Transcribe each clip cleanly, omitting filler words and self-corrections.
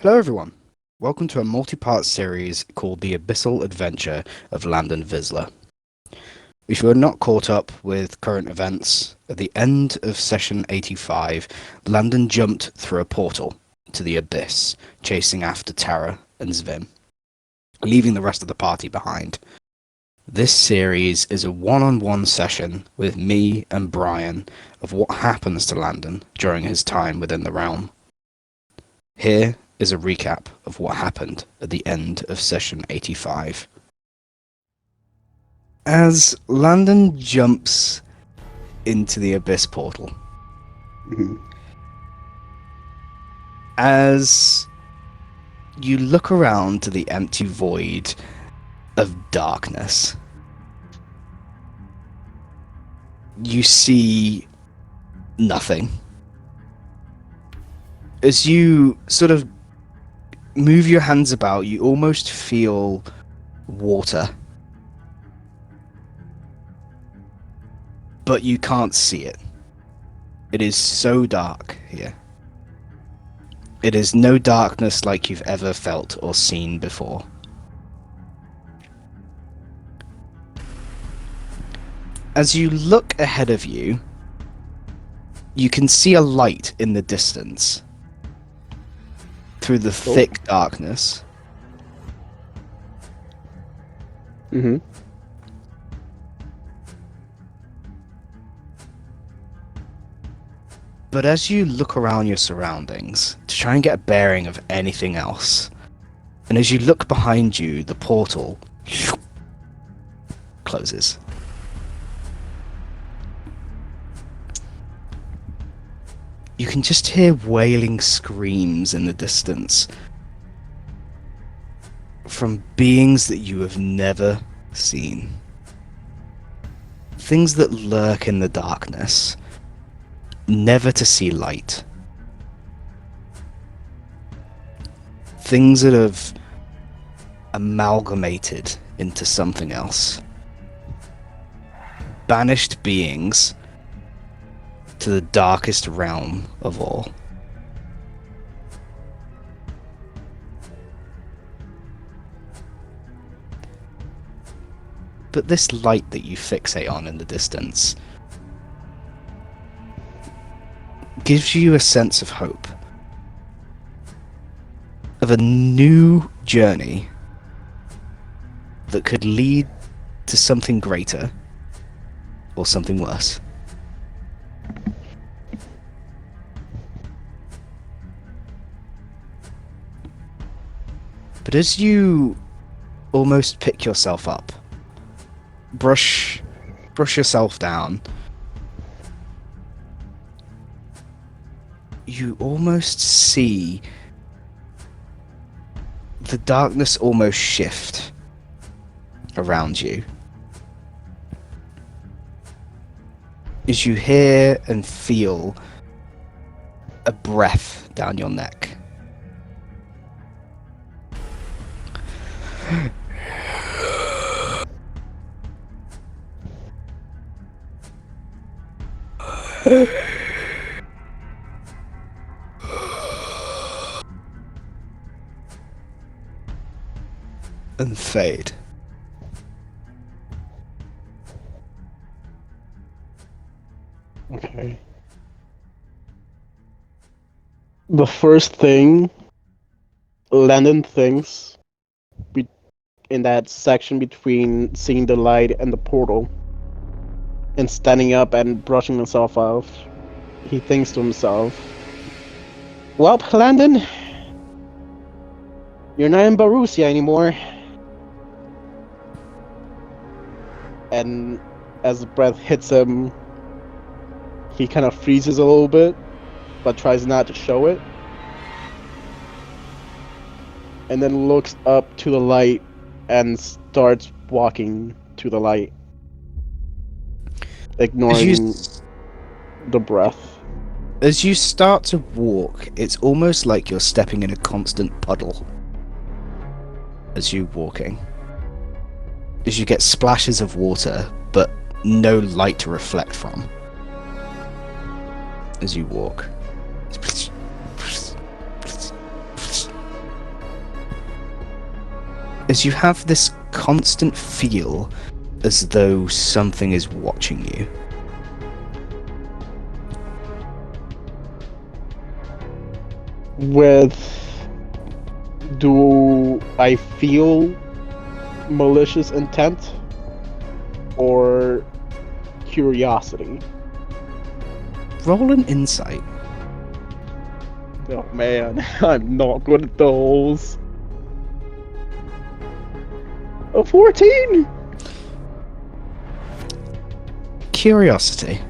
Hello everyone. Welcome to a multi-part series called The Abyssal Adventure of Landon Vizla. If you are not caught up with current events, at the end of session 85, Landon jumped through a portal to the Abyss, chasing after Tara and Zvim, leaving the rest of the party behind. This series is a one-on-one session with me and Brian of what happens to Landon during his time within the realm. Here is a recap of what happened at the end of session 85. As Landon jumps into the Abyss portal, as you look around to the empty void of darkness, you see nothing. As you sort of move your hands about, you almost feel water. But you can't see it. It is so dark here. It is no darkness like you've ever felt or seen before. As you look ahead of you, you can see a light in the distance through the thick darkness. But as you look around your surroundings to try and get a bearing of anything else, and as you look behind you, the portal closes. You can just hear wailing screams in the distance from beings that you have never seen. Things that lurk in the darkness, never to see light. Things that have amalgamated into something else. Banished beings to the darkest realm of all. But this light that you fixate on in the distance gives you a sense of hope, of a new journey that could lead to something greater or something worse. But as you almost pick yourself up, brush yourself down, you almost see the darkness almost shift around you. As you hear and feel a breath down your neck. And fade. Okay. The first thing Landon thinks in that section between seeing the light and the portal and standing up and brushing himself off, he thinks to himself, "Well, Landon, you're not in Barusia anymore." And as the breath hits him, he kind of freezes a little bit, but tries not to show it. And then looks up to the light and starts walking to the light, ignoring the breath. As you start to walk, it's almost like you're stepping in a constant puddle as you're walking. As you get splashes of water, but no light to reflect from. As you walk. as you have this constant feel as though something is watching you. Do I feel malicious intent or curiosity? Roll an insight. Oh man, I'm not good at those. A 14? Curiosity.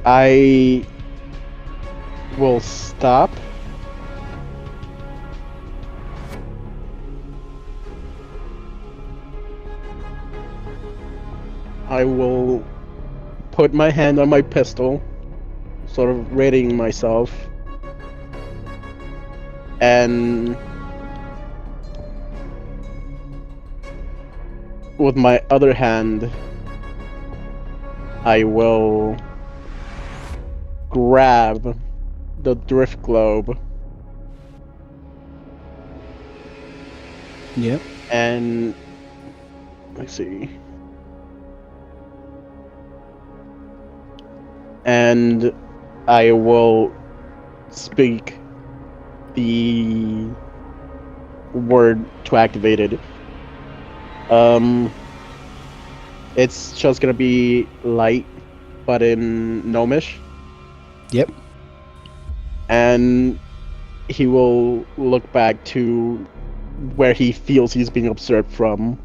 I will stop. I will put my hand on my pistol, sort of readying myself. And with my other hand, I will grab the drift globe Yep. and let's see. And I will speak the word to activate it. It's just gonna be light, but in Gnomish. Yep. And he will look back to where he feels he's being observed from.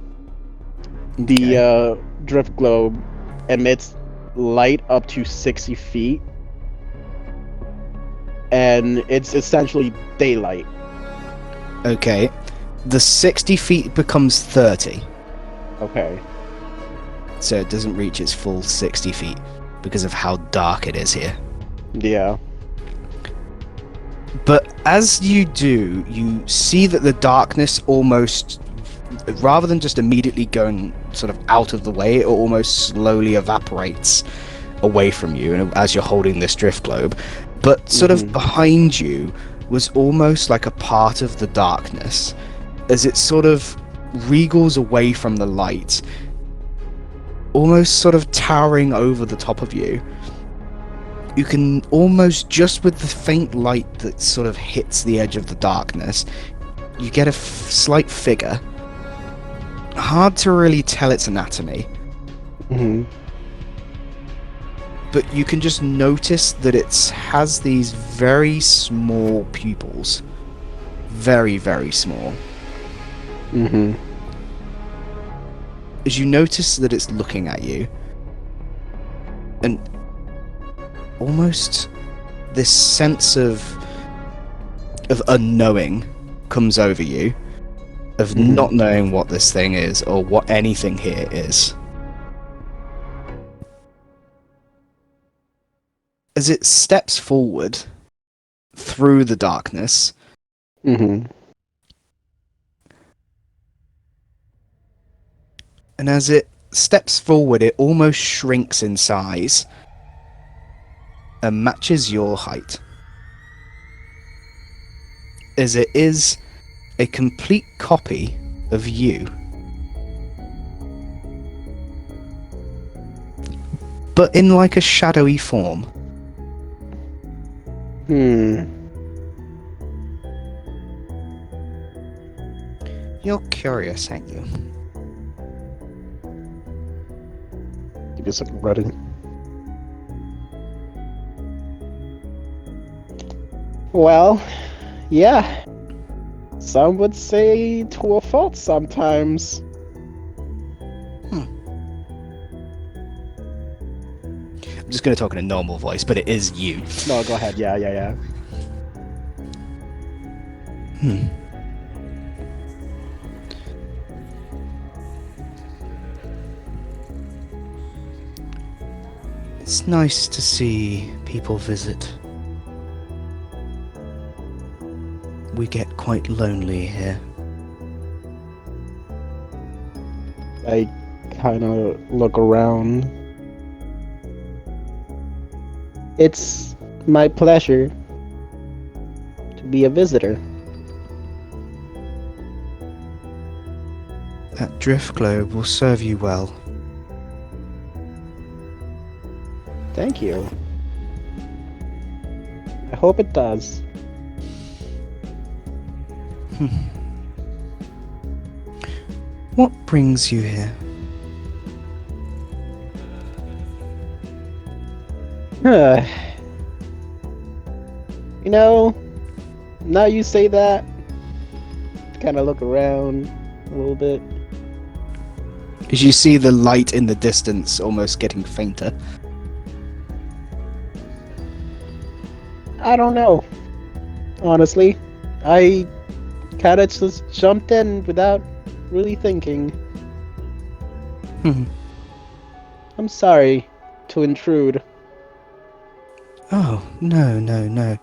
Okay. The drift globe emits light up to 60 feet, and it's essentially daylight. Okay. The 60 feet becomes 30, Okay. so it doesn't reach its full 60 feet because of how dark it is here. Yeah. But as you do, you see that the darkness almost, rather than just immediately going sort of out of the way, it almost slowly evaporates away from you and as you're holding this drift globe. But sort of behind you was almost like a part of the darkness as it sort of regals away from the light, almost sort of towering over the top of you. You can almost, just with the faint light that sort of hits the edge of the darkness, you get a slight figure. Hard to really tell its anatomy. But you can just notice that it has these very small pupils. Very, very small. As you notice that it's looking at you, and almost this sense of unknowing comes over you, of not knowing what this thing is or what anything here is. As it steps forward through the darkness, and as it steps forward, it almost shrinks in size and matches your height. As it is a complete copy of you. But in like a shadowy form. You're curious, ain't you? Give me a second, ready. Well, yeah. Some would say to a fault sometimes. I'm just going to talk in a normal voice, but it is you. No, go ahead. Yeah. It's nice to see people visit. We get quite lonely here. I kind of look around. It's my pleasure to be a visitor. That drift globe will serve you well. Thank you. I hope it does. What brings you here? You know, now you say that, kind of look around a little bit. As you see the light in the distance almost getting fainter. I don't know. Honestly, I kind of just jumped in without really thinking. I'm sorry to intrude. Oh, no, no, no.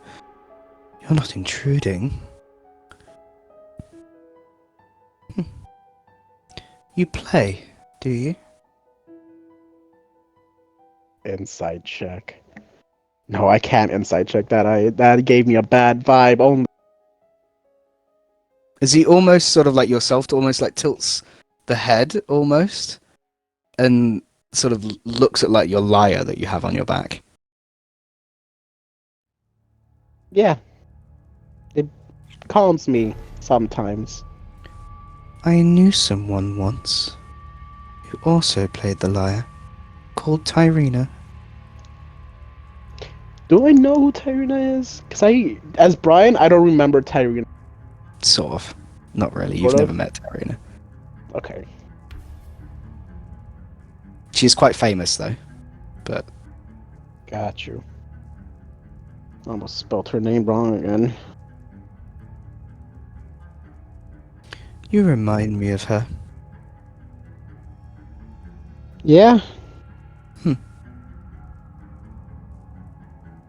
You're not intruding. You play, do you? Inside check. No, I can't inside check that. That gave me a bad vibe. Only. As he almost sort of like yourself, almost like tilts the head almost, and sort of looks at like your lyre that you have on your back. Yeah, it calms me sometimes. I knew someone once who also played the lyre, called Tyrina. Do I know who Tyrina is? Because as Brian, I don't remember Tyrina. Sort of. Not really. You've Sort never of. met Tyrina. Okay. She's quite famous though, but Got you. Almost spelled her name wrong again. you remind me of her. Yeah. Hmm.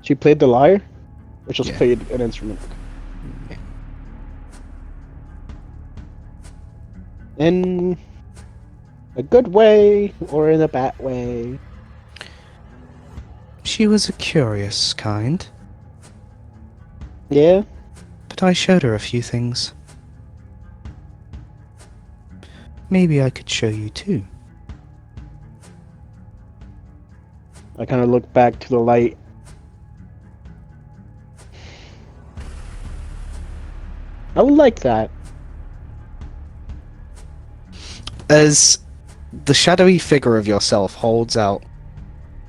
She played the lyre? Or just Yeah. played an instrument? Yeah. In a good way or in a bad way? She was a curious kind, Yeah. but I showed her a few things. Maybe I could show you too. I kind of look back to the light. I would like that. As the shadowy figure of yourself holds out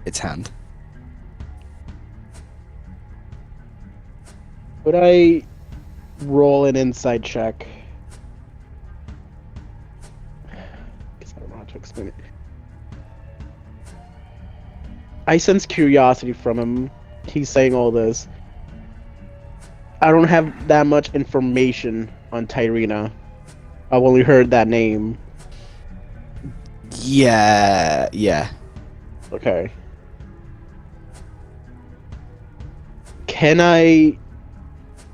its hand. Would I roll an inside check? Because I don't know how to explain it. I sense curiosity from him. He's saying all this. I don't have that much information on Tyrina. I've only heard that name. Yeah. Okay. Can I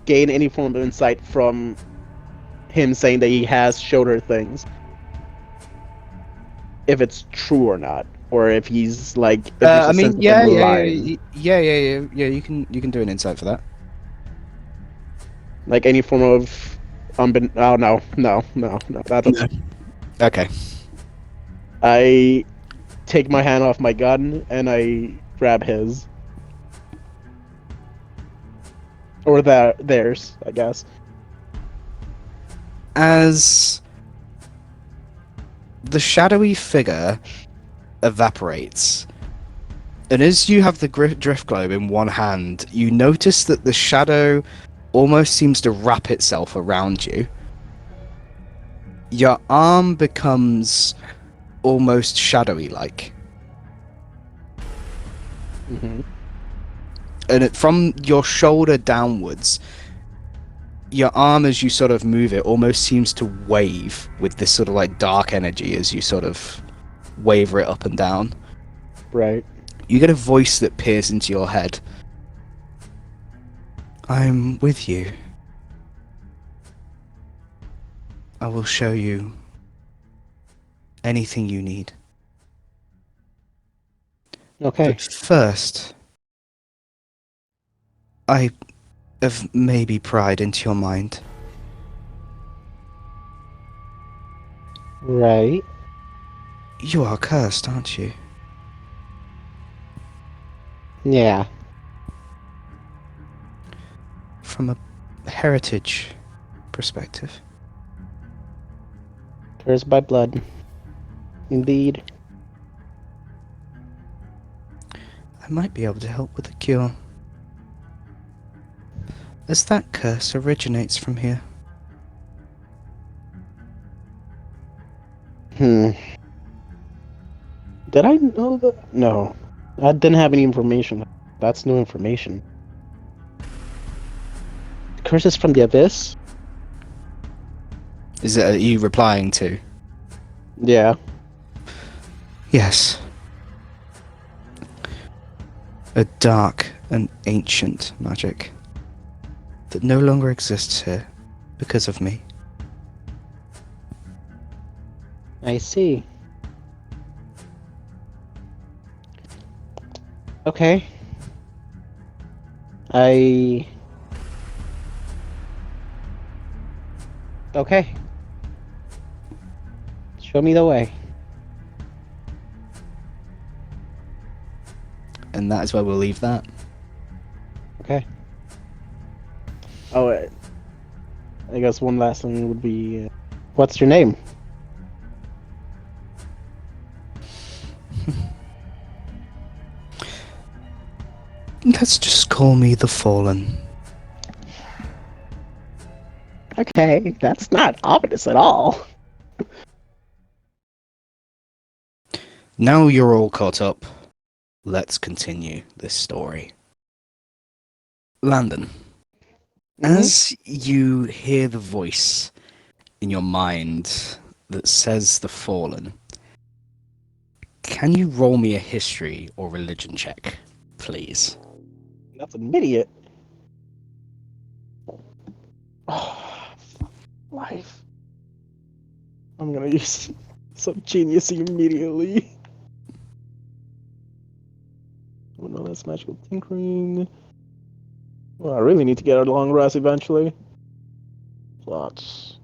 gain any form of insight from him saying that he has showed her things? If it's true or not, or if he's like, if there's a sense of him lying. Yeah. You can do an insight for that. Like any form of oh no. That No. doesn't. Okay. I take my hand off my gun and I grab his. Or theirs, I guess. As the shadowy figure evaporates, and as you have the drift globe in one hand, you notice that the shadow almost seems to wrap itself around you. Your arm becomes almost shadowy like. Mm-hmm. And from your shoulder downwards, your arm, as you sort of move it, almost seems to wave with this sort of like dark energy as you sort of waver it up and down. Right. You get a voice that peers into your head. I'm with you. I will show you anything you need. Okay. But first, I have maybe pried into your mind. Right. You are cursed, aren't you? Yeah. From a heritage perspective. Cursed by blood. Indeed. I might be able to help with the cure. As that curse originates from here. Hmm. Did I know that? No. I didn't have any information. That's new information. Curses from the Abyss? Is it you replying to? Yeah. Yes. A dark and ancient magic that no longer exists here because of me. I see. Okay. I... Okay. Show me the way. And that is where we'll leave that. Okay. Oh, I guess one last thing would be... what's your name? Let's just call me the Fallen. Okay, that's not ominous at all. Now you're all caught up. Let's continue this story. Landon, Mm-hmm. as you hear the voice in your mind that says the Fallen, can you roll me a history or religion check, please? That's an idiot. Oh, life. I'm gonna use some genius immediately. Oh no, that's magical tinkering. Well, I really need to get a long rest eventually. Plots.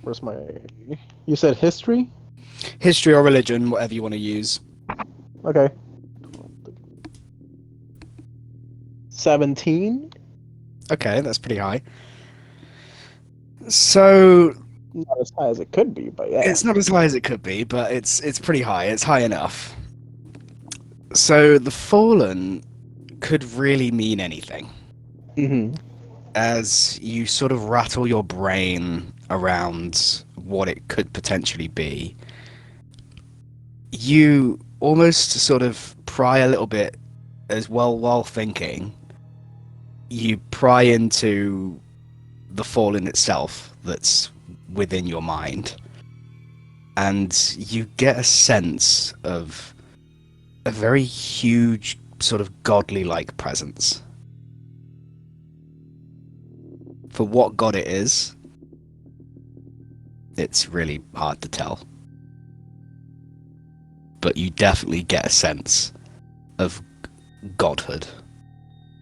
Where's my... You said history? History or religion, whatever you want to use. Okay. 17? Okay, that's pretty high. So Not as high as it could be, but yeah. it's not as high as it could be, but it's pretty high. It's high enough. So the Fallen could really mean anything. Mm-hmm. As you sort of rattle your brain around what it could potentially be, you almost sort of pry a little bit as well while thinking. You pry into the Fallen itself that's within your mind, and you get a sense of a very huge, sort of godly like presence. For what god it is, it's really hard to tell. But you definitely get a sense of godhood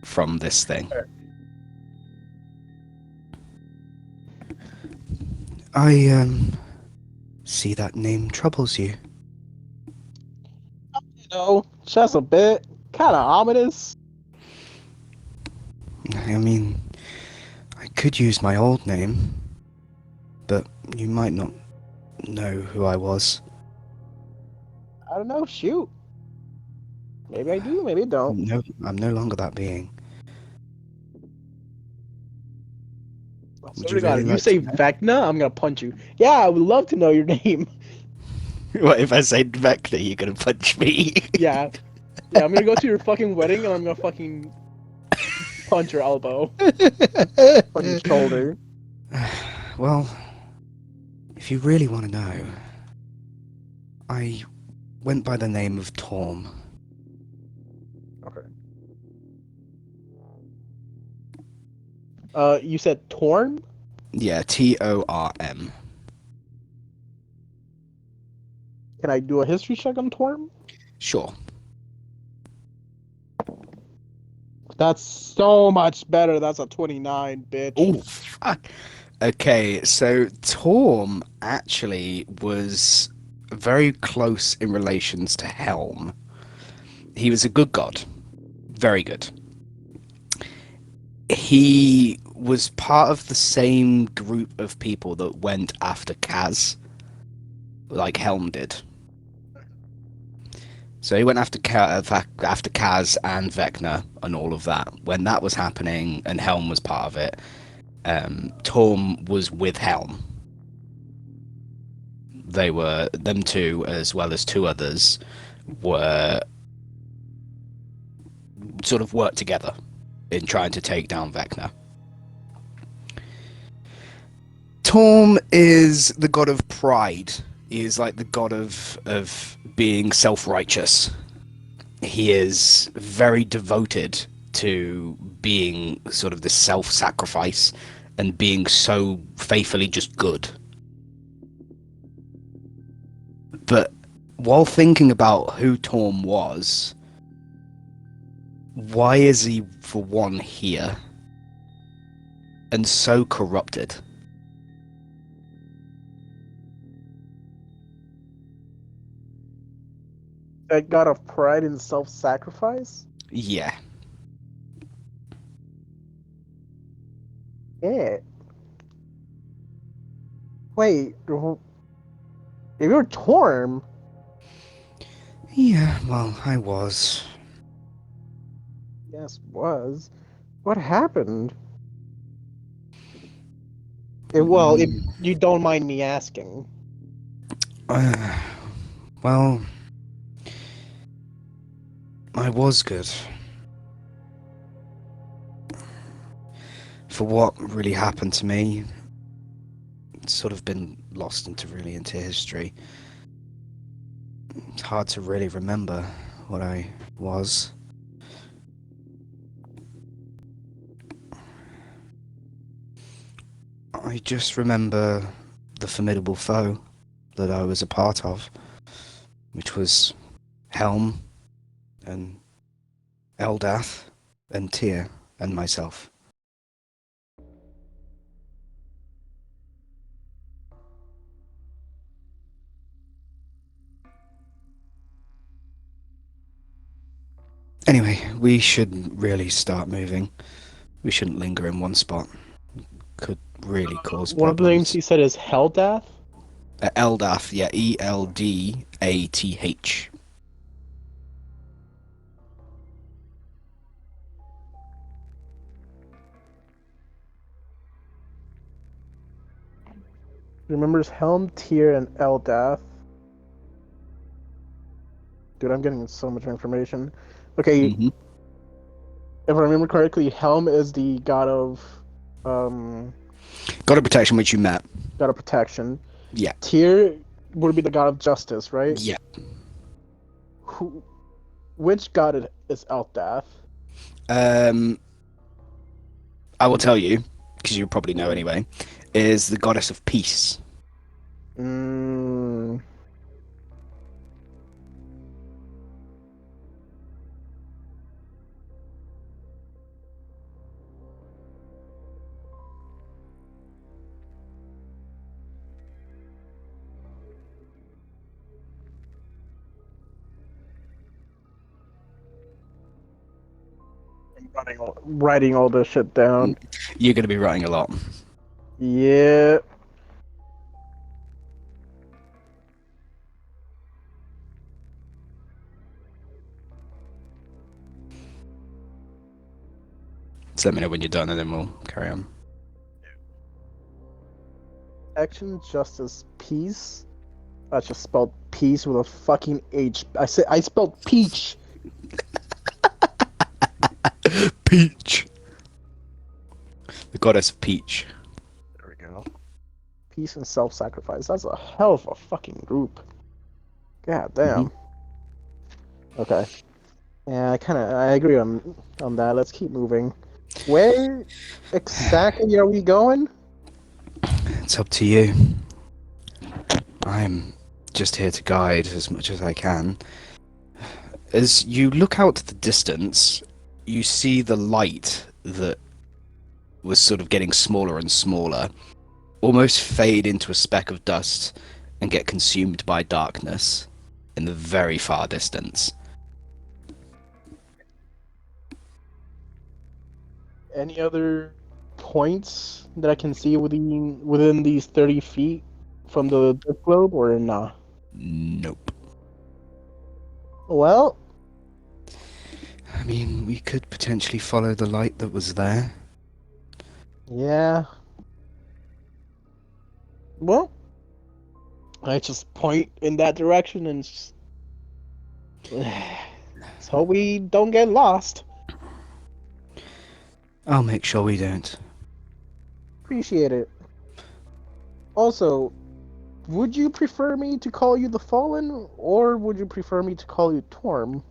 from this thing. I see that name troubles you. You know, just a bit. Kind of ominous. I mean, I could use my old name, but you might not know who I was. I don't know. Shoot. Maybe I do, maybe I don't. No, I'm no longer that being. I Would swear you to God, really if you like say to know? Vecna, I'm gonna punch you. Yeah, I would love to know your name. What if I say Vecna, you're gonna punch me? Yeah. Yeah, I'm gonna go to your fucking wedding and I'm gonna fucking punch your elbow. Fucking shoulder. Well, if you really want to know, I went by the name of Torm. Okay. You said Torm? Yeah, Torm. Can I do a history check on Torm? Sure. That's so much better. That's a 29, bitch. Oh, fuck. Okay, so Torm actually was very close in relations to Helm. He was a good god. Very good. He was part of the same group of people that went after Kaz, like Helm did. So he went after after Kaz and Vecna and all of that. When that was happening and Helm was part of it, Torm was with Helm. They were, them two, as well as two others, were sort of worked together in trying to take down Vecna. Torm is the god of pride. He is like the god of being self-righteous. He is very devoted to being sort of this self-sacrifice and being so faithfully just good. But while thinking about who Torm was, why is he, for one, here and so corrupted? A god of pride and self-sacrifice? Yeah. Yeah. Wait, if you're Torm, Yeah, well, I was. yes, was. What happened? If you don't mind me asking. Uh, well, I was good. For what really happened to me, it's sort of been lost into history. It's hard to really remember what I was. I just remember the formidable foe that I was a part of, which was Helm and Eldath and Tyr and myself. Anyway, we should really start moving. We shouldn't linger in one spot. Could really cause One of the names problems. he said is Heldath? Eldath, yeah, Eldath. Remembers Helm, Tyr, and Eldath. Dude, I'm getting so much information. Okay, Mm-hmm. if I remember correctly, Helm is the god of um God of protection, which you met. god of protection. Yeah. Tyr would be the god of justice, right? Yeah. Who which god is Eldath? I will tell you, because you probably know anyway, is the goddess of peace. Mm, writing all this shit down. You're going to be writing a lot. Yeah. So let me know when you're done and then we'll carry on. Action, justice, peace. I just spelled peace with a fucking H. I spelled peach. Peach. The goddess of peach. There we go. Peace and self-sacrifice. That's a hell of a fucking group. God damn. Okay. Yeah, I agree on that. Let's keep moving. Where exactly are we going? It's up to you. I'm just here to guide as much as I can. As you look out to the distance, you see the light that was sort of getting smaller and smaller almost fade into a speck of dust and get consumed by darkness in the very far distance. Any other points that I can see within these 30 feet from the drift globe, or nah? Nope. Well, I mean, we could potentially follow the light that was there. yeah. Well, I just point in that direction and just, let's hope we don't get lost. I'll make sure we don't. Appreciate it. Also, would you prefer me to call you the Fallen, or would you prefer me to call you Torm?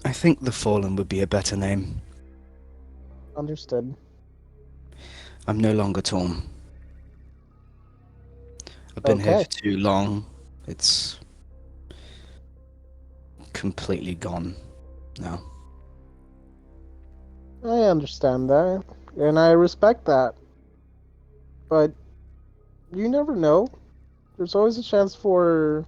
I think the Fallen would be a better name. Understood. I'm no longer Torm. I've been here Okay. for too long. It's completely gone now. I understand that, and I respect that. But you never know. There's always a chance for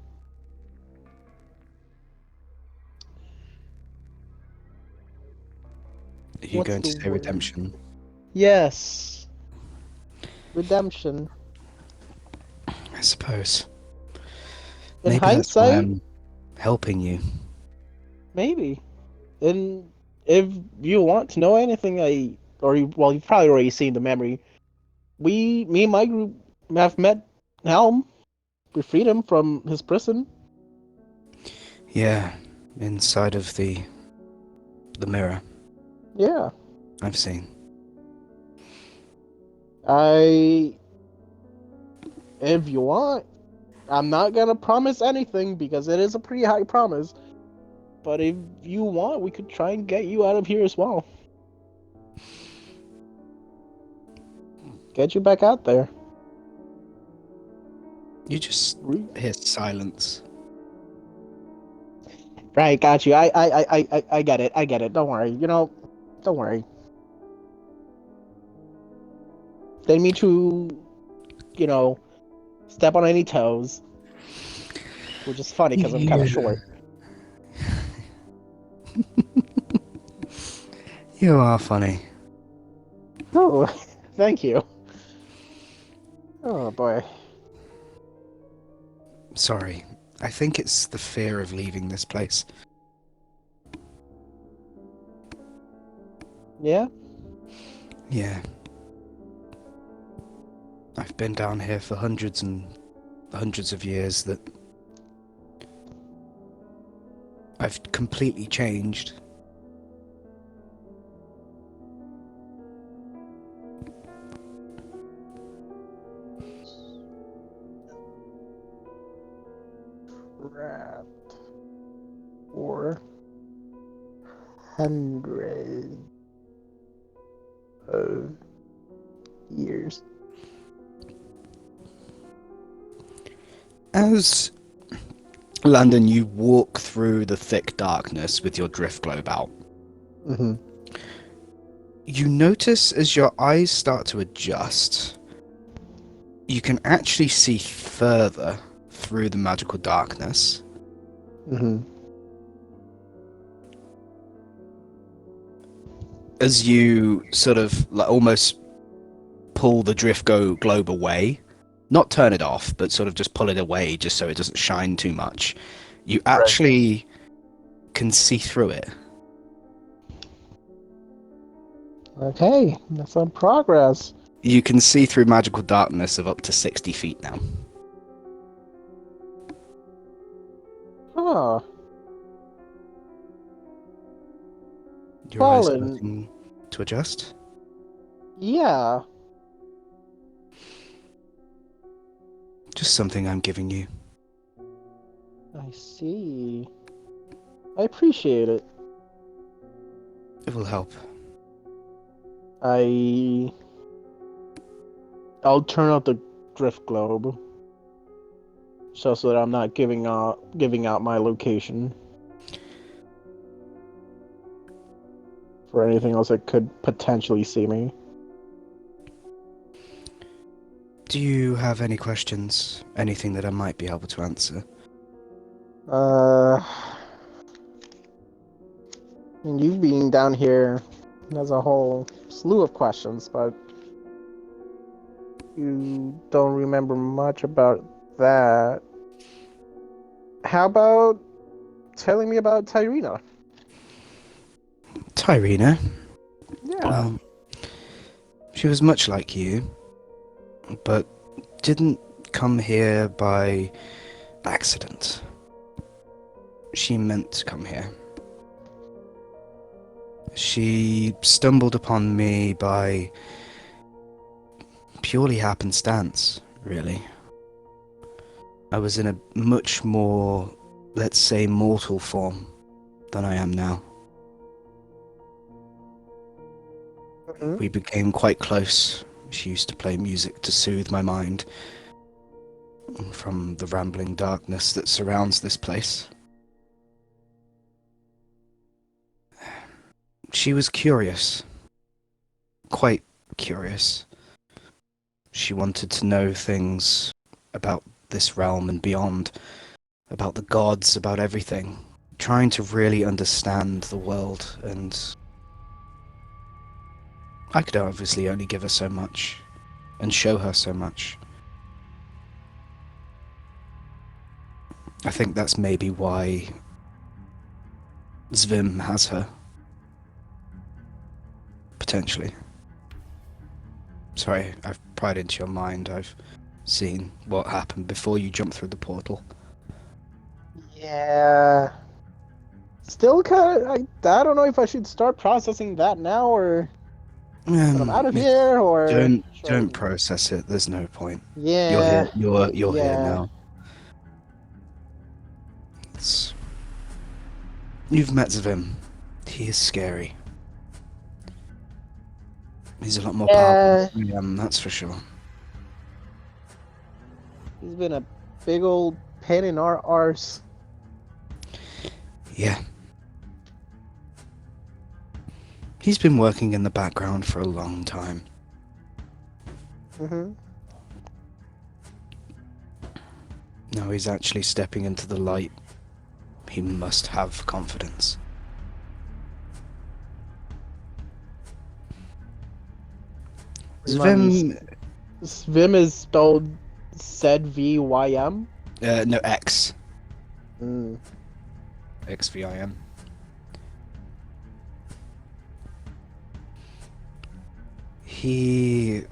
Are you what's going the to say word? redemption? Yes, redemption. I suppose. In Maybe that's why hindsight, I'm helping you. maybe. And if you want to know anything, well, you've probably already seen the memory. Me and my group have met Helm. We freed him from his prison. Yeah, inside of the mirror. Yeah, I've seen. I. If you want, I'm not gonna promise anything because it is a pretty high promise. But if you want, we could try and get you out of here as well. Get you back out there. You just hear silence. Right, got you. I get it. I get it. Don't worry. Don't worry. Didn't mean to, you know, step on any toes. Which is funny because I'm kind Yeah. of short. You are funny. Oh, thank you. Oh boy. Sorry. I think it's the fear of leaving this place. Yeah. Yeah. I've been down here for hundreds and hundreds of years that I've completely changed. Rat. 400 of years. As Landon, you walk through the thick darkness with your drift globe out. Mm-hmm. You notice as your eyes start to adjust, you can actually see further through the magical darkness. Mm-hmm. As you sort of like almost pull the globe away, not turn it off, but sort of just pull it away just so it doesn't shine too much, you actually can see through it. Okay, that's some progress. You can see through magical darkness of up to 60 feet now. Huh. Your eyes Fallen. starting to adjust? Yeah. Just something I'm giving you. I see. I appreciate it. It will help. I'll turn out the drift globe. So that I'm not giving out my location. for anything else that could potentially see me. Do you have any questions? Anything that I might be able to answer? Uh, and you being down here has a whole slew of questions, but you don't remember much about that. How about telling me about Tyrina? Tyrina? Yeah. Well, she was much like you, but didn't come here by accident. She meant to come here. She stumbled upon me by purely happenstance, really. I was in a much more, let's say, mortal form than I am now. Mm-hmm. We became quite close. She used to play music to soothe my mind from the rambling darkness that surrounds this place. She was curious. Quite curious. She wanted to know things about this realm and beyond, about the gods, about everything. Trying to really understand the world, and I could obviously only give her so much and show her so much. I think that's maybe why Zvim has her. Potentially. Sorry, I've pried into your mind. I've seen what happened before you jumped through the portal. Yeah. Still kind of. I don't know if I should start processing that now or when I'm out of here or. Don't process it. There's no point. You're Yeah. here. You're here Yeah. now. It's, you've met Zvim. He is scary. He's a lot more powerful than I am, that's for sure. He's been a big old pain in our arse. Yeah. He's been working in the background for a long time. Mm-hmm. Now he's actually stepping into the light. He must have confidence. Zvim... Svim is spelled Z-V-Y-M? no, X. Mm. XVIM. He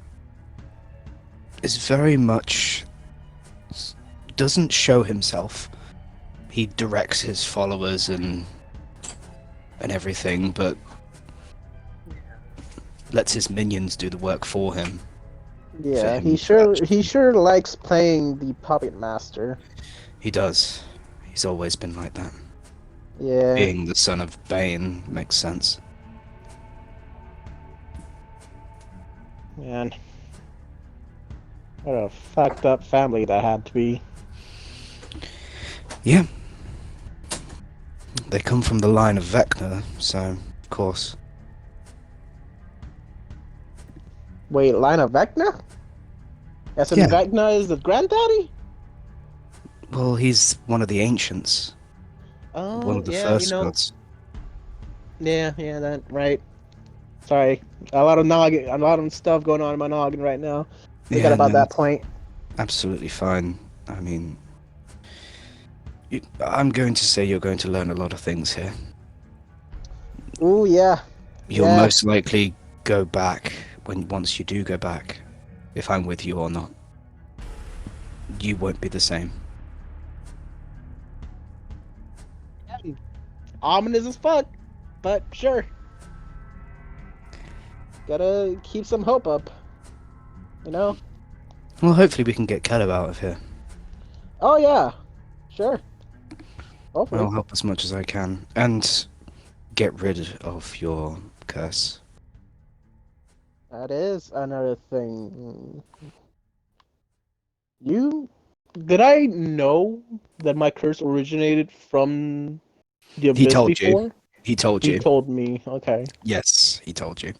is very much... doesn't show himself. He directs his followers and everything, but lets his minions do the work for him. Yeah, he sure likes playing the puppet master. He does. He's always been like that. Yeah. Being the son of Bane makes sense. Man. What a fucked up family that had to be. Yeah. They come from the line of Vecna, so, of course. Wait, line of Vecna? As in Vecna is the granddaddy? Well, he's one of the ancients. Oh, one of the first gods. Yeah, that right. Sorry, a lot of stuff going on in my noggin right now. Forgot about that point. Absolutely fine. I mean, I'm going to say you're going to learn a lot of things here. Ooh, yeah. You'll most likely go back once you do go back, if I'm with you or not. You won't be the same. Ominous as fuck, but sure. Gotta keep some hope up, you know? Well, hopefully we can get Caleb out of here. Oh yeah, sure. Hopefully. I'll help as much as I can, and get rid of your curse. That is another thing. Did I know that my curse originated from the Abyss before? He told He you. told me. Okay. Yes, he told you.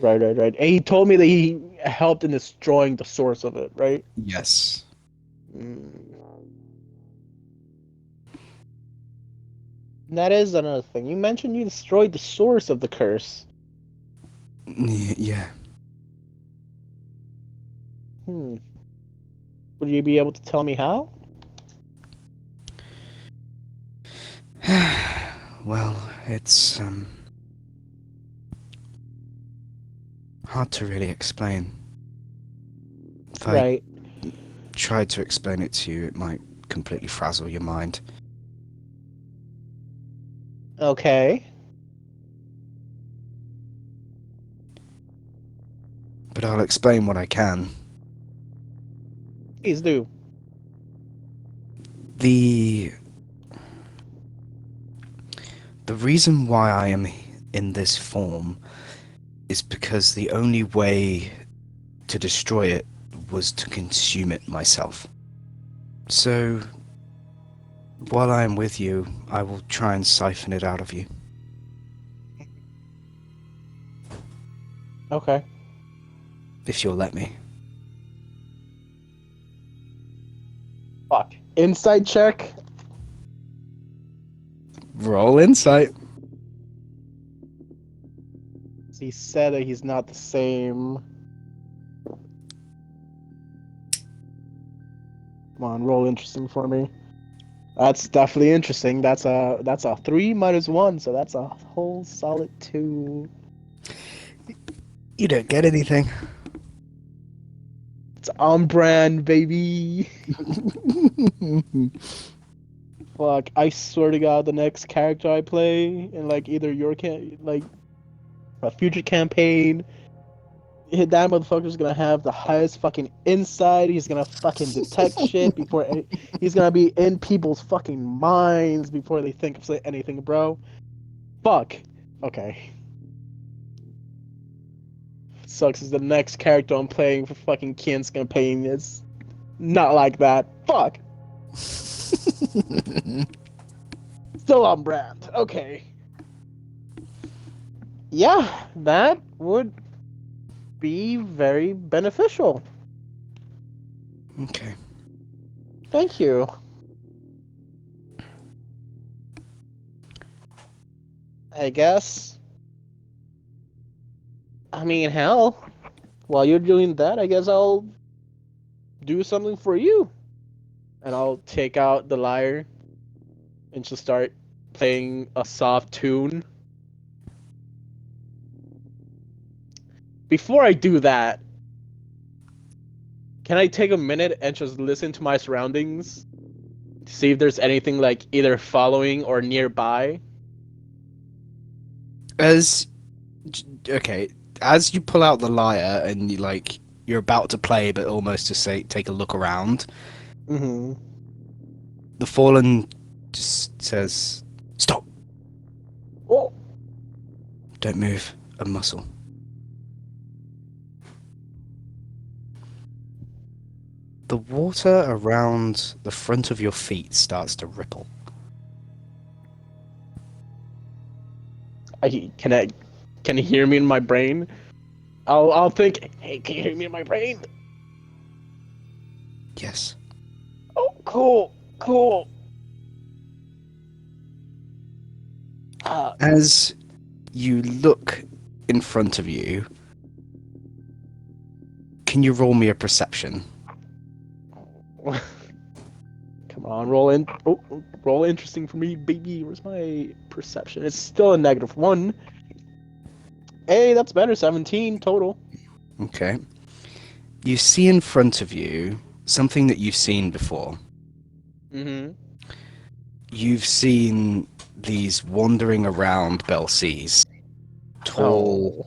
Right. And he told me that he helped in destroying the source of it. Right. Yes. Mm. That is another thing. You mentioned you destroyed the source of the curse. Yeah. Hmm. Would you be able to tell me how? Well, it's hard to really explain. If I Right. tried to explain it to you, it might completely frazzle your mind. Okay. But I'll explain what I can. Please do. The the reason why I am in this form is because the only way to destroy it was to consume it myself. So, while I am with you, I will try and siphon it out of you. Okay. If you'll let me. Fuck. Insight check. Roll insight. He said that he's not the same. Come on, roll interesting for me. That's definitely interesting. That's a 3 minus 1, so that's a whole solid 2. You don't get anything. It's on brand, baby. Fuck, I swear to God, the next character I play in like either your like a future campaign, that motherfucker's gonna have the highest fucking insight. He's gonna fucking detect shit before he's gonna be in people's fucking minds before they think of anything, bro. Fuck. Okay. Sucks is the next character I'm playing for fucking Kian's campaign is not like that. Fuck. Still on brand. Okay. Yeah, that would be very beneficial. Okay. Thank you. I guess. I mean, hell, while you're doing that, I guess I'll do something for you. And I'll take out the lyre and just start playing a soft tune. Before I do that, can I take a minute and just listen to my surroundings to see if there's anything like either following or nearby? As okay, as you pull out the lyre and you're about to play, but almost to say take a look around, Mm-hmm. the fallen just says, "Stop! Oh, Don't move a muscle." The water around the front of your feet starts to ripple. can I can you hear me in my brain? I'll think. Hey, can you hear me in my brain? Yes. Oh, cool. Uh, As you look in front of you, can you roll me a perception? Come on, roll in. Oh, roll interesting for me, baby. Where's my perception? It's still a -1. Hey, that's better. 17 total. Okay. You see in front of you something that you've seen before. Mm-hmm. You've seen these wandering around Belseas. Tall,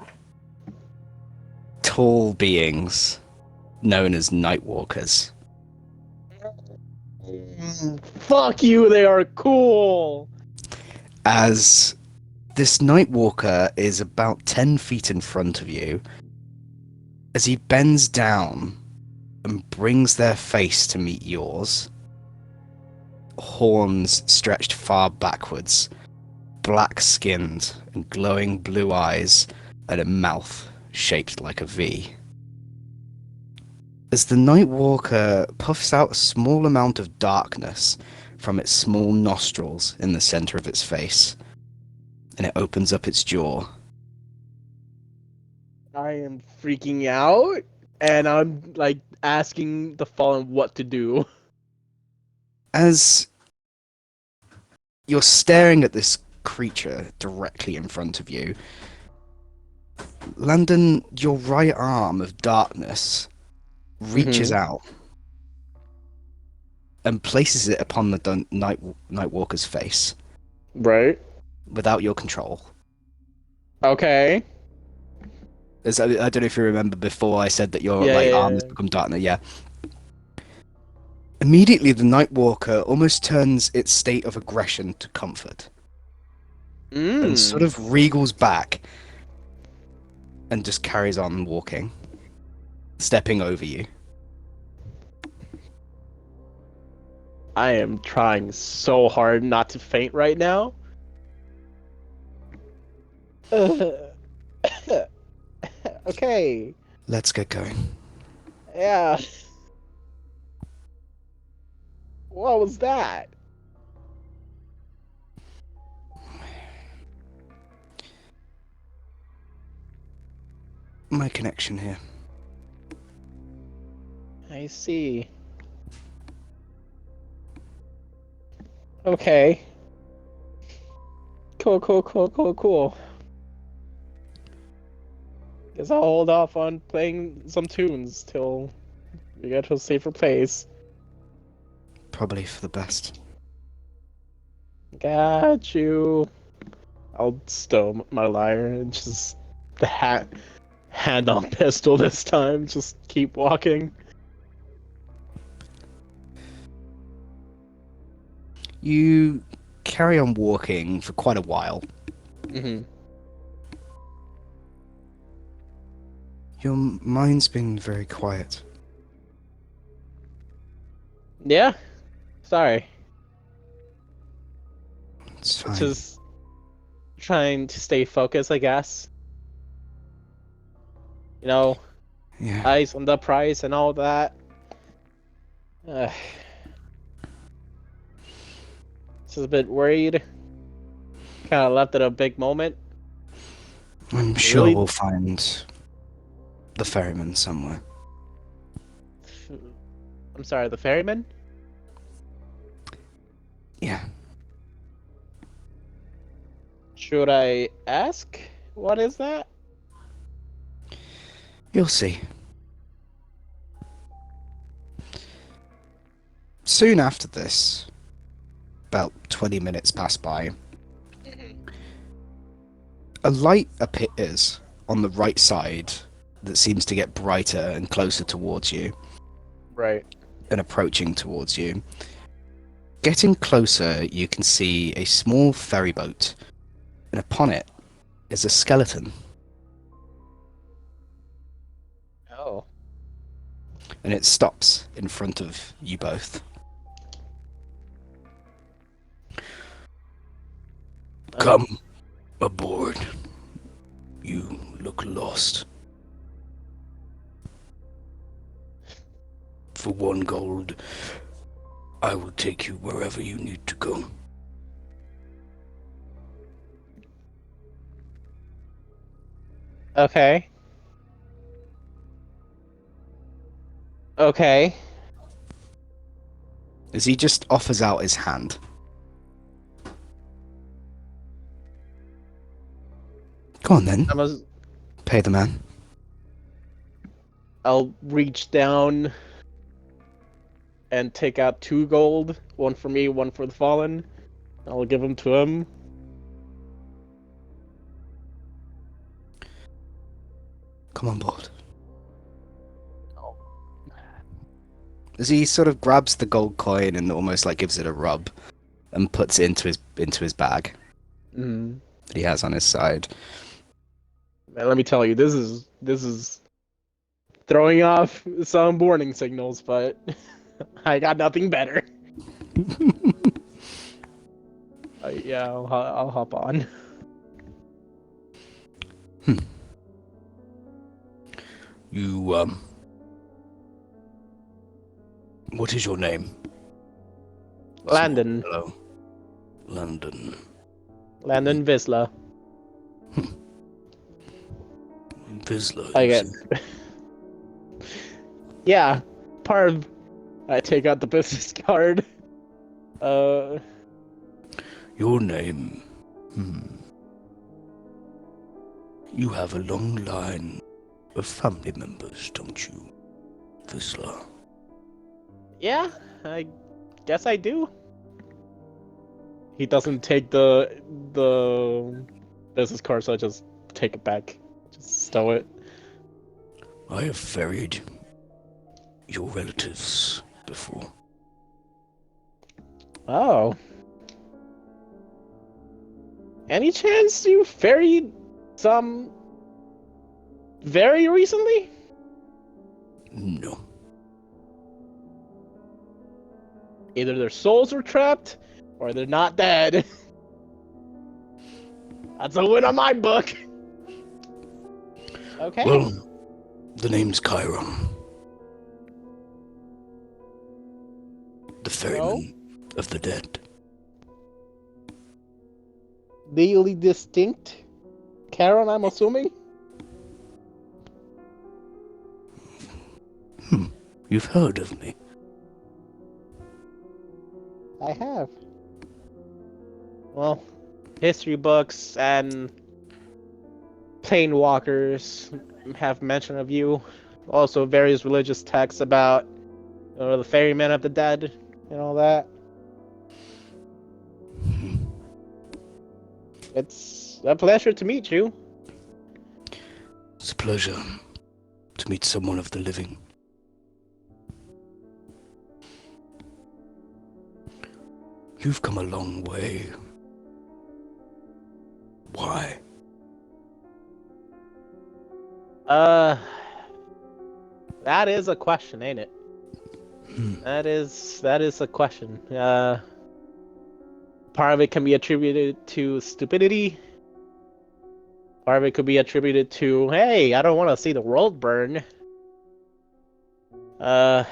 Oh. tall beings known as Nightwalkers. Fuck you, they are cool. As this Nightwalker is about 10 feet in front of you, as he bends down and brings their face to meet yours, horns stretched far backwards, black-skinned and glowing blue eyes and a mouth shaped like a V. As the Nightwalker puffs out a small amount of darkness from its small nostrils in the center of its face, and it opens up its jaw. I am freaking out, and I'm like asking the Fallen what to do. As you're staring at this creature directly in front of you, Landon, your right arm of darkness reaches out and places it upon the Nightwalker's face Right. without your control. Okay. As I don't know if you remember before I said that your Yeah. arm has become darkness. Yeah. Immediately, the Nightwalker almost turns its state of aggression to comfort and sort of wriggles back and just carries on walking, stepping over you. I am trying so hard not to faint right now. Okay. Let's get going. Yeah. What was that? My connection here. I see. Okay. Cool. Guess I'll hold off on playing some tunes till we get to a safer place. Probably for the best. Got you. I'll stow my lyre and just the hand on pistol this time. Just keep walking. You carry on walking for quite a while. Mm-hmm. Your mind's been very quiet. Yeah. Sorry. It's fine. Just trying to stay focused, I guess. You know, Yeah. eyes on the prize and all that. Just a bit worried. Kind of left at a big moment. I'm sure Really? we'll find the ferryman somewhere. I'm sorry, the ferryman? Yeah. Should I ask? What is that? You'll see. Soon after this, about 20 minutes pass by, a light appears on the right side that seems to get brighter and closer towards you. Right. And approaching towards you. Getting closer, you can see a small ferry boat, and upon it is a skeleton. Oh. And it stops in front of you both. Come aboard. You look lost. For 1 gold, I will take you wherever you need to go. Okay. Okay. As he just offers out his hand. Go on then. Pay the man. I'll reach down and take out 2 gold. 1 for me, 1 for the fallen. I'll give them to him. Come on board. As he sort of grabs the gold coin and almost like gives it a rub and puts it into his bag that he has on his side. Man, let me tell you, this is throwing off some warning signals, but I got nothing better. Yeah, I'll hop on. You, what is your name? Small Landon. fellow. Landon. Landon Vizla. Vizla, I you get. say? Yeah, part of. I take out the business card. Your name. You have a long line of family members, don't you, Vizla? Yeah, I guess I do. He doesn't take the business card, so I just take it back. Just stow it. I have ferried your relatives before. Oh. Any chance you ferried some very recently? No. Either their souls are trapped, or they're not dead. That's a win on my book. Okay. Well, the name's Chiron, the So, ferryman of the dead. legally distinct. Karen, I'm assuming? You've heard of me. I have. Well, history books and planewalkers have mention of you. Also, various religious texts about the ferryman of the dead and all that. It's a pleasure to meet you. It's a pleasure to meet someone of the living. You've come a long way. Why? That is a question, ain't it? That is a question. Part of it can be attributed to stupidity. Part of it could be attributed to, hey, I don't want to see the world burn. Part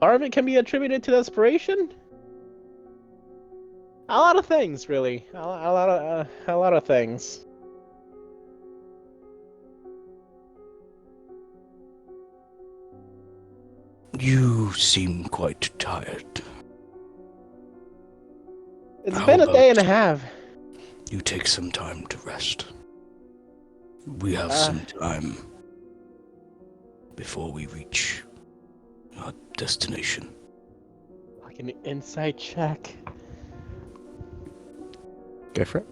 of it can be attributed to desperation. A lot of things, really. A lot of things. You seem quite tired. It's How been a day and a about half. you take some time to rest? We have Uh, some time before we reach our destination. like an insight check. Go for it.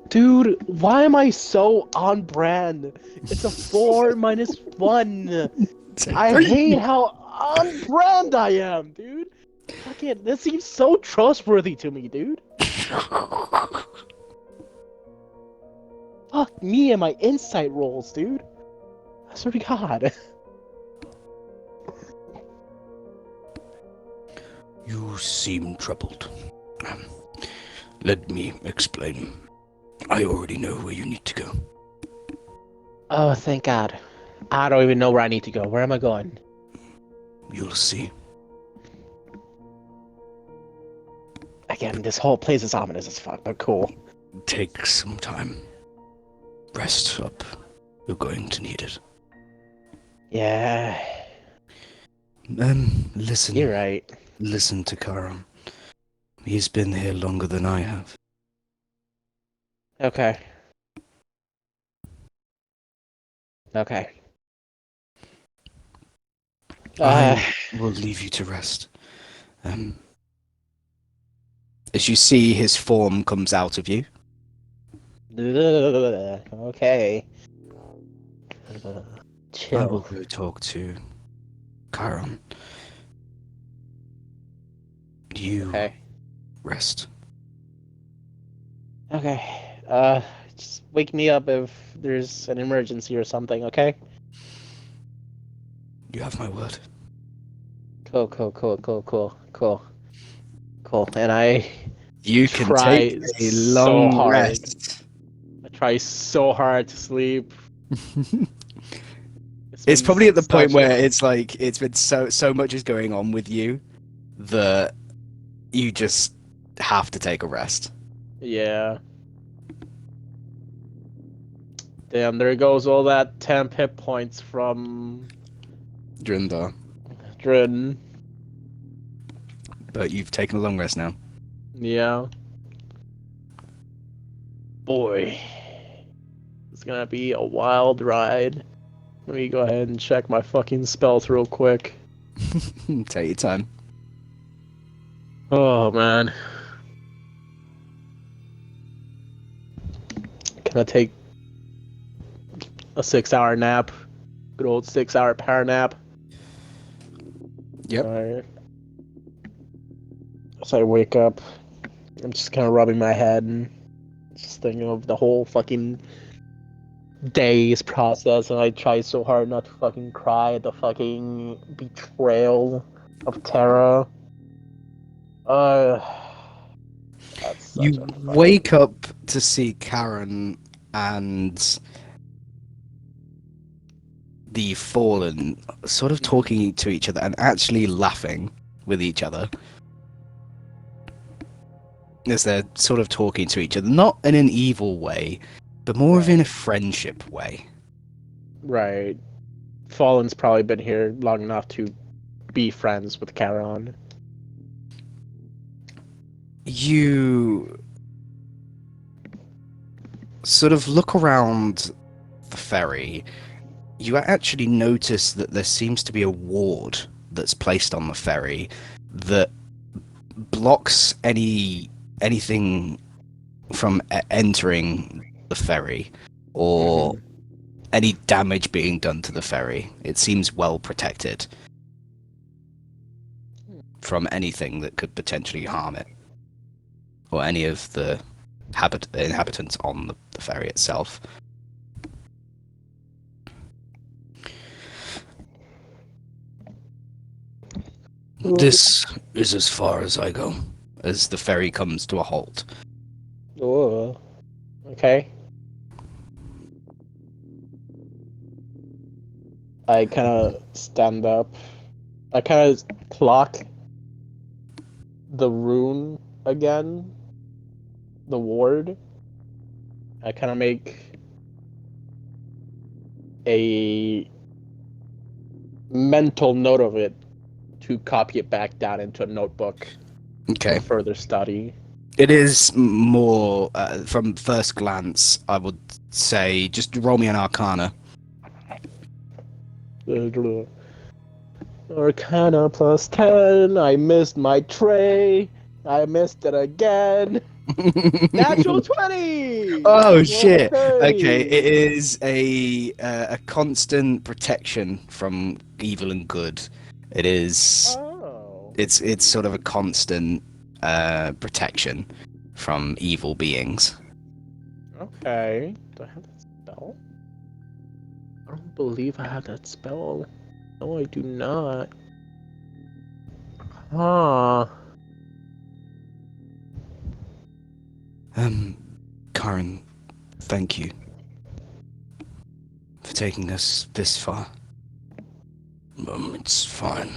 Dude, why am I so on brand? It's a 4 minus 1. I hate how on brand I am, dude. Fuck it, this seems so trustworthy to me, dude. Fuck me and my insight rolls, dude. I swear to God. You seem troubled. Let me explain. I already know where you need to go. Oh, thank God. I don't even know where I need to go. Where am I going? You'll see. Again, this whole place is ominous as fuck, but cool. Take some time. Rest up. You're going to need it. Yeah, Listen. you're right. Listen to Charon. He's been here longer than I have. Okay. Okay. I will leave you to rest. As you see, his form comes out of you. Okay. I will Chill. go talk to Charon. You Okay. rest. Okay. Just wake me up if there's an emergency or something, okay? You have my word. Cool, cool, cool, cool, cool, cool. Cool. And I You can take try a so long hard. rest. I try so hard to sleep. It's It's been probably at the point such where a it's like it's been so much is going on with you that you just have to take a rest. yeah. Damn, there goes all that 10 hit points from Drindar. Drin. But you've taken a long rest now. Yeah. Boy. It's gonna be a wild ride. Let me go ahead and check my fucking spells real quick. Take your time. Oh man. Can I take a 6-hour nap? Good old 6-hour power nap. Yep. Alright. So I wake up. I'm just kind of rubbing my head and just thinking of the whole fucking day's process, and I try so hard not to fucking cry at the fucking betrayal of Terra. Uh, that's such You a wake fucking. up to see Karen and the Fallen sort of talking to each other and actually laughing with each other as they're sort of talking to each other, not in an evil way, but more of in a friendship way. Right. Fallen's probably been here long enough to be friends with Charon. You sort of look around the ferry. You actually notice that there seems to be a ward that's placed on the ferry that blocks anything from entering the ferry or any damage being done to the ferry. It seems well protected from anything that could potentially harm it or any of the inhabitants on the ferry itself. This is as far as I go, as the ferry comes to a halt. Oh, okay. I kind of stand up. I kind of clock the rune again, the ward. I kind of make a mental note of it to copy it back down into a notebook Okay. for further study. It is more, from first glance, I would say, just roll me an Arcana. Arcana plus 10. I missed my tray. I missed it again. Natural 20! Oh shit! Okay, Okay. it is a constant protection from evil and good. It is. Oh. It's sort of a constant protection from evil beings. Okay. Do I have that spell? I don't believe I have that spell. No, I do not. Huh. Karen, thank you for taking us this far. It's fine.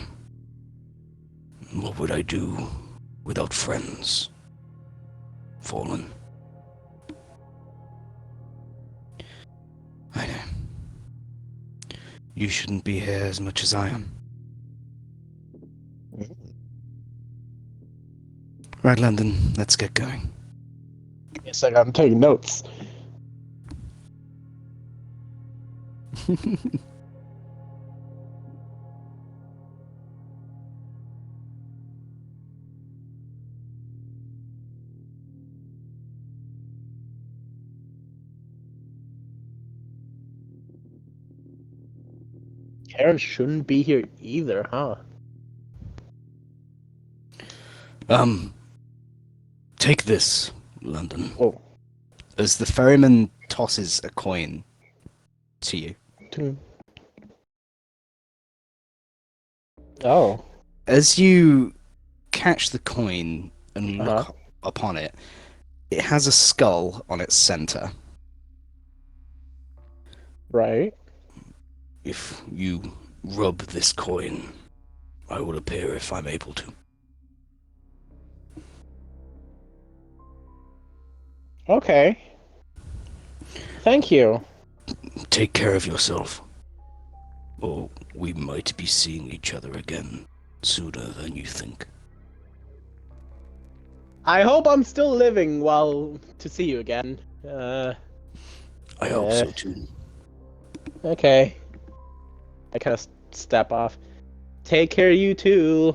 What would I do without friends? Fallen. I know. You shouldn't be here as much as I am. Right, Landon, let's get going. Yes, I'm taking notes. Karen shouldn't be here either, huh? Take this, Landon. Oh. As the ferryman tosses a coin to you. Oh. As you catch the coin, and Uh-huh. look upon it. It has a skull on its center. Right. If you rub this coin, I will appear if I'm able to. Okay. Thank you. Take care of yourself, or we might be seeing each other again sooner than you think. I hope I'm still living while to see you again. I hope so too. Okay. I kind of step off. Take care, you too.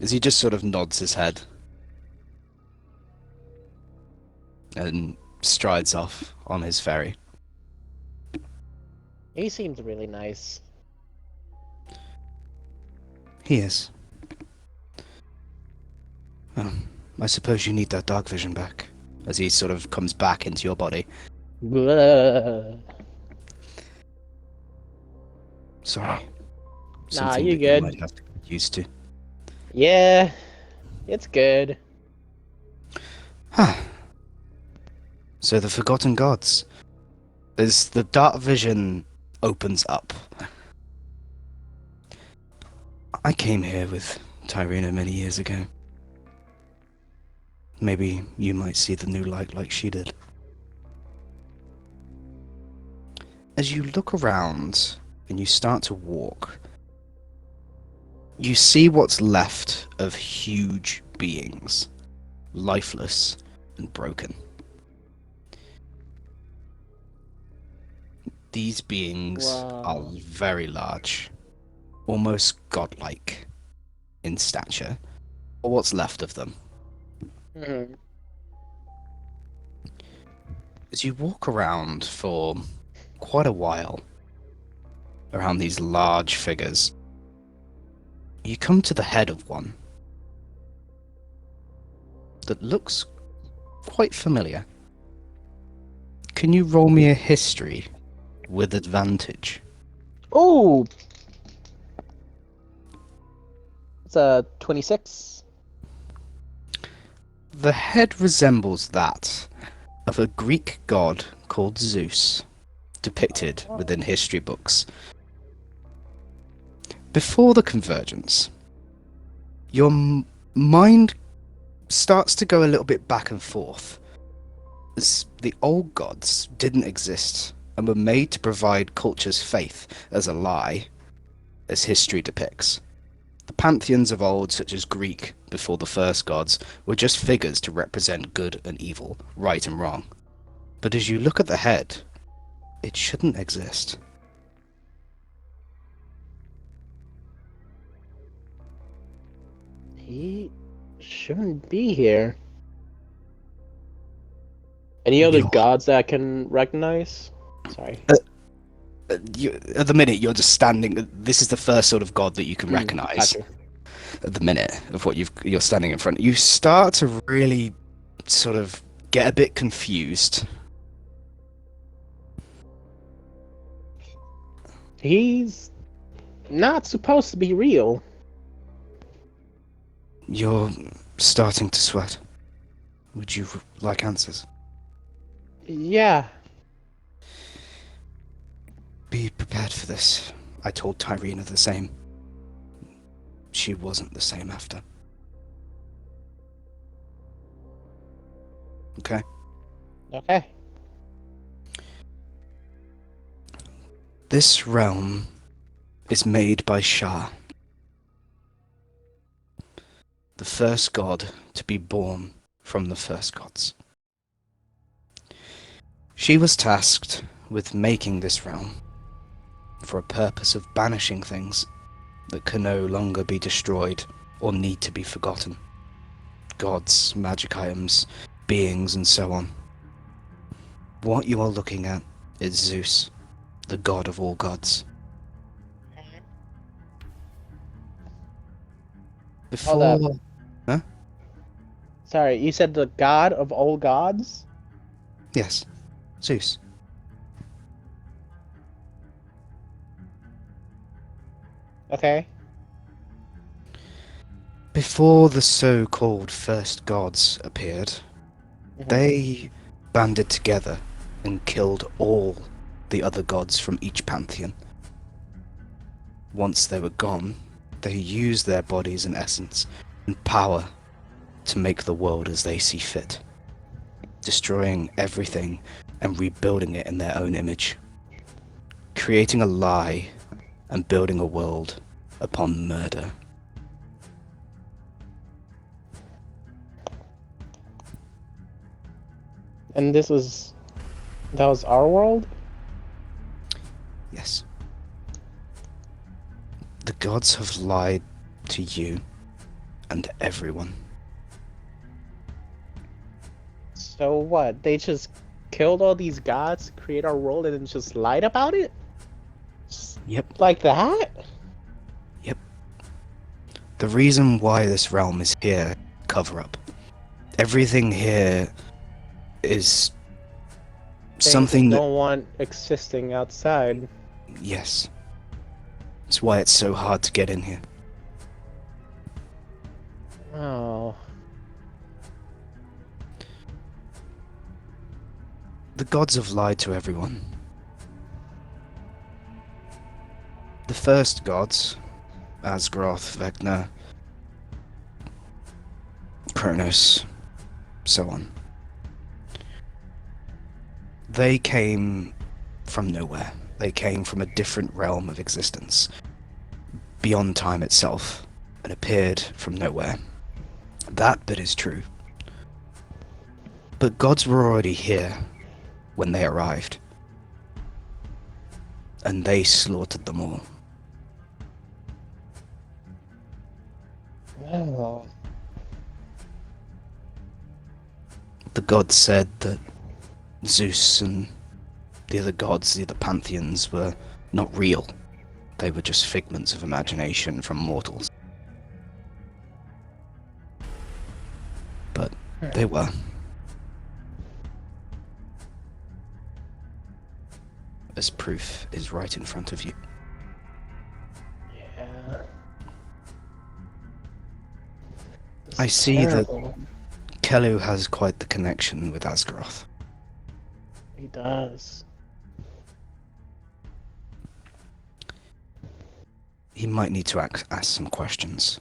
As he just sort of nods his head and strides off on his ferry. He seems really nice. He is. Well, I suppose you need that dark vision back. As he sort of comes back into your body. Blah. Sorry. Nah, Something you that you good. might have to get used to. Yeah, it's good. So the Forgotten Gods. As the dark vision opens up. I came here with Tyrina many years ago. Maybe you might see the new light like she did. As you look around and you start to walk, you see what's left of huge beings, lifeless and broken. These beings are Wow. very large, almost godlike in stature, or what's left of them. Mhm. As you walk around for quite a while, around these large figures, you come to the head of one that looks quite familiar. Can you roll me a history with advantage? Oh, it's a 26. The head resembles that of a Greek god called Zeus, depicted within history books. Before the convergence, your mind starts to go a little bit back and forth, as the old gods didn't exist and were made to provide culture's faith as a lie, as history depicts. The pantheons of old, such as Greek before the first gods, were just figures to represent good and evil, right and wrong. But as you look at the head, it shouldn't exist. He shouldn't be here. Any other You're, gods that I can recognize? Sorry. at the minute, you're just standing. This is the first sort of god that you can recognize. Gotcha. At the minute of what you're standing in front, you start to really sort of get a bit confused. He's not supposed to be real. You're starting to sweat. Would you like answers? Yeah. Be prepared for this. I told Tyrina the same. She wasn't the same after. Okay? Okay. This realm is made by Shah, the first god to be born from the first gods. She was tasked with making this realm for a purpose of banishing things that can no longer be destroyed or need to be forgotten. Gods, magic items, beings, and so on. What you are looking at is Zeus, the god of all gods. Hold up. Before... Huh? Sorry, you said the god of all gods? Yes, Zeus. Okay. Before the so-called first gods appeared, they banded together and killed all the other gods from each pantheon. Once they were gone, they used their bodies and essence and power to make the world as they see fit, destroying everything and rebuilding it in their own image, creating a lie and building a world upon murder. And that was our world? Yes. The gods have lied to you and everyone. So what? They just killed all these gods to create our world and then just lied about it? Just Yep. like that? Yep. The reason why this realm is here, cover up. Everything here is something that that... no one existing outside. Yes. It's why it's so hard to get in here. Oh. The gods have lied to everyone. The first gods, Asgroth, Vecna, Kronos, so on. They came from nowhere. They came from a different realm of existence, beyond time itself, and appeared from nowhere. That bit is true. But gods were already here when they arrived, and they slaughtered them all. Oh. The gods said that Zeus and the other gods, the other pantheons, were not real. They were just figments of imagination from mortals. But they were. As proof is right in front of you. Yeah. I see that Kelu has quite the connection with Asgaroth. He does. He might need to ask some questions.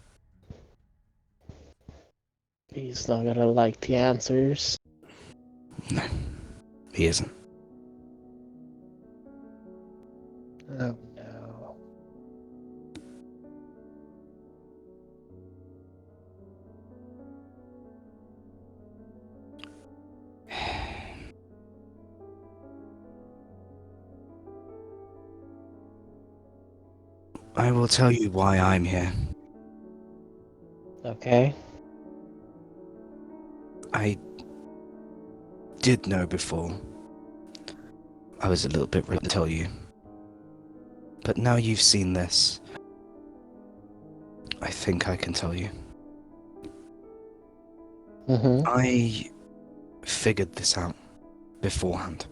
He's not gonna like the answers. No, he isn't. Oh no. I will tell you why I'm here. Okay. I did know before. I was a little bit reluctant to tell you. But now you've seen this, I think I can tell you. I figured this out beforehand.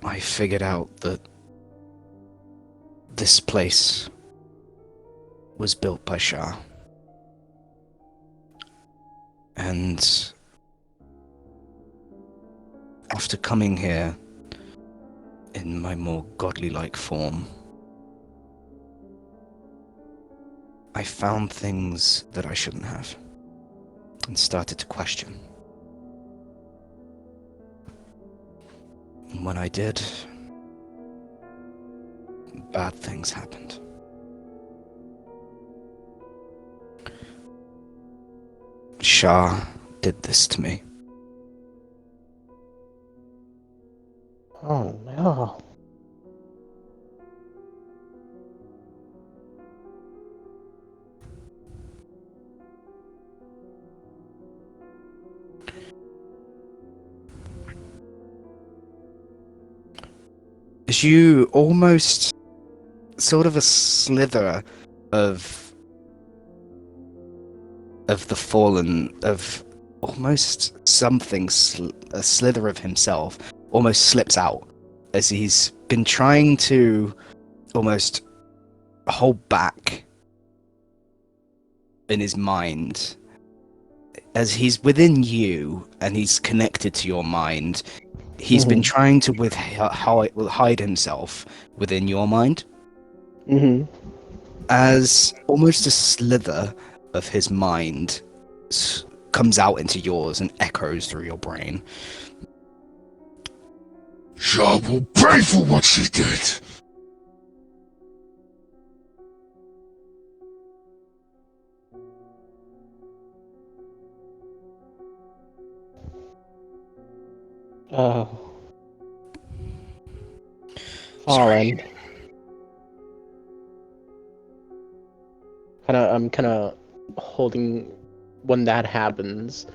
I figured out that this place was built by Shah. And after coming here in my more godly-like form, I found things that I shouldn't have and started to question. And when I did, bad things happened. Shah did this to me. Oh no. As you almost sort of a slither of the fallen, of almost something, a slither of himself almost slips out as he's been trying to almost hold back in his mind as he's within you and he's connected to your mind. He's been trying to hide himself within your mind as almost a slither of his mind comes out into yours and echoes through your brain. Job will pay for what she did. Fallen. I'm kind of holding when that happens.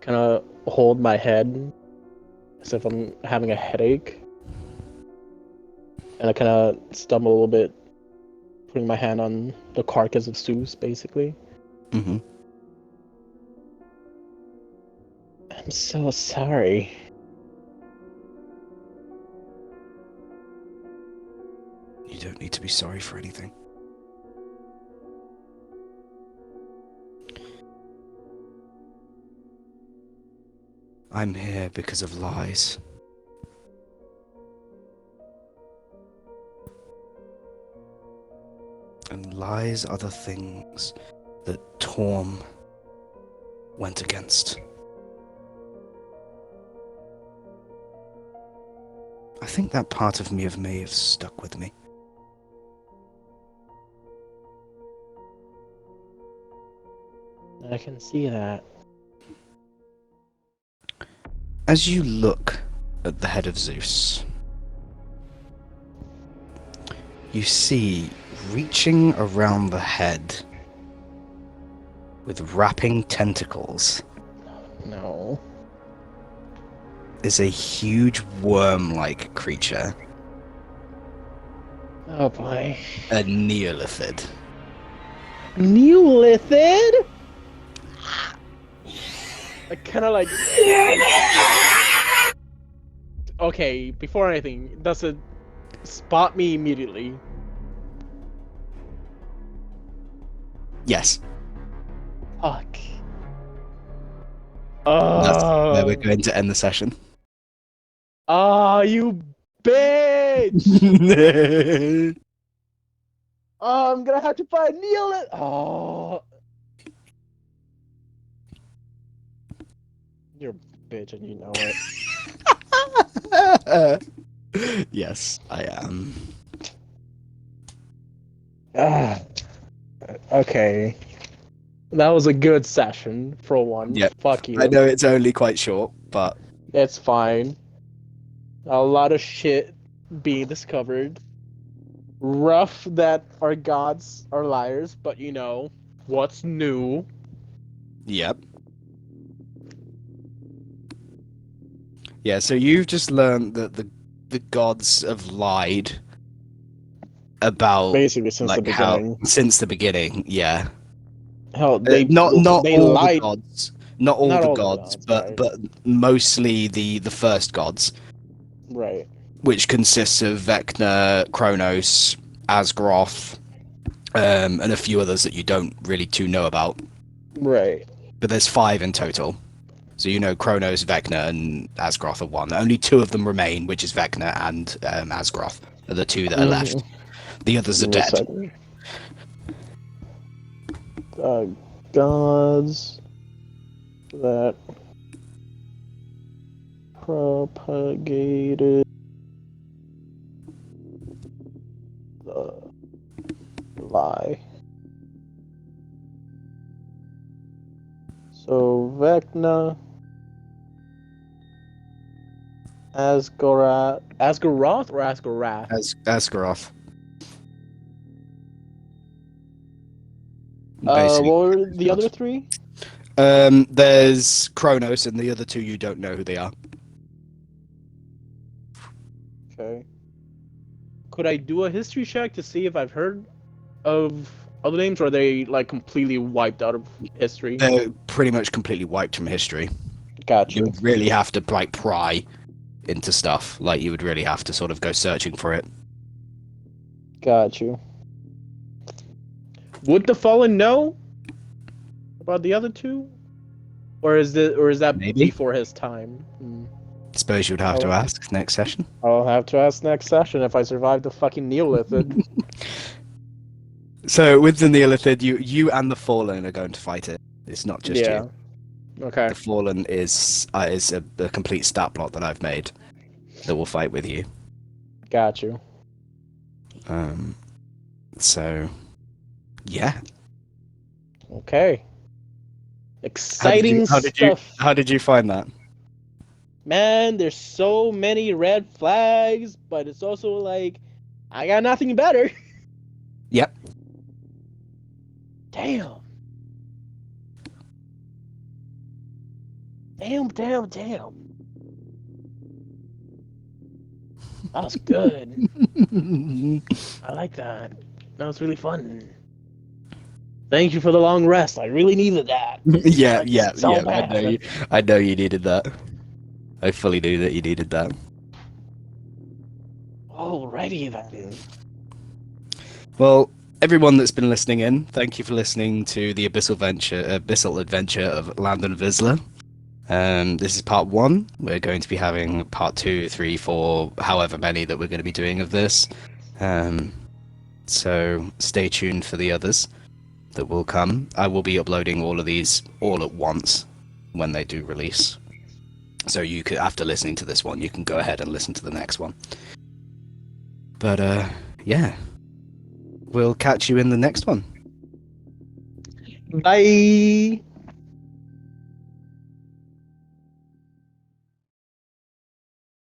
Kind of hold my head as if I'm having a headache, and I kind of stumble a little bit, putting my hand on the carcass of Zeus, basically. Mm-hmm. I'm so sorry. You don't need to be sorry for anything. I'm here because of lies. And lies are the things that Torm went against. I think that part of me may have stuck with me. I can see that. As you look at the head of Zeus, you see, reaching around the head with wrapping tentacles, No. is a huge worm-like creature, Oh boy. a Neolithid. Neolithid? I kind of like. Okay, before anything, does it spot me immediately? Yes, Fuck. that's where we're Oh, going to end the session. you bitch! Oh, I'm gonna have to fight Neolithid. Oh, you're a bitch and you know it. Yes, I am. Ah, okay. That was a good session for one. Yep. Fuck you. I know it's only quite short, but It's fine. A lot of shit being discovered. Rough that our gods are liars, but you know, what's new? yep. Yeah, so you've just learned that the gods have lied about Basically, since the like how beginning. since the beginning, yeah. Hell, Not they all the lied. gods, not all Not the all the gods, gods, but right? mostly the first gods, Right. which consists of Vecna, Kronos, Asgroth, and a few others that you don't really too know about. Right. But there's 5 in total. So you know Kronos, Vecna, and Asgroth are one. Only 2 of them remain, which is Vecna and Asgroth are the 2 that are left. The others are Give me a dead. second. Gods that propagated the lie. So Vecna, Asgaroth or Asgarath? Asgaroth. What Basically. were the other 3? There's Kronos, and the other 2 you don't know who they are. Okay. Could I do a history check to see if I've heard of other names, or are they like completely wiped out of history? They're pretty much completely wiped from history. Gotcha. You would really have to like pry into stuff. Like you would really have to sort of go searching for it. Got you. Would the Fallen know about the other two, or is that Maybe. before his time? Suppose you would have to ask next session. I'll have to ask next session if I survive the fucking Neolithid. So with the Neolithid, you and the Fallen are going to fight it. It's not just you. Okay. The Fallen is a complete stat block that I've made that will fight with you. Got you. So, yeah. Okay. Exciting stuff. How did you find that? Man, there's so many red flags, but it's also like, I got nothing better. Yep. Damn. Damn. That was good. I like that. That was really fun. Thank you for the long rest. I really needed that. Yeah. Bad. I know you needed that. I fully knew that you needed that. Alrighty then. Well, everyone that's been listening in, thank you for listening to the Abyssal Adventure of Landon Vizla. This is part 1. We're going to be having part 2, 3, 4, however many that we're going to be doing of this. So stay tuned for the others that will come. I will be uploading all of these all at once when they do release. So you could, after listening to this one, you can go ahead and listen to the next one. But yeah, we'll catch you in the next one. Bye.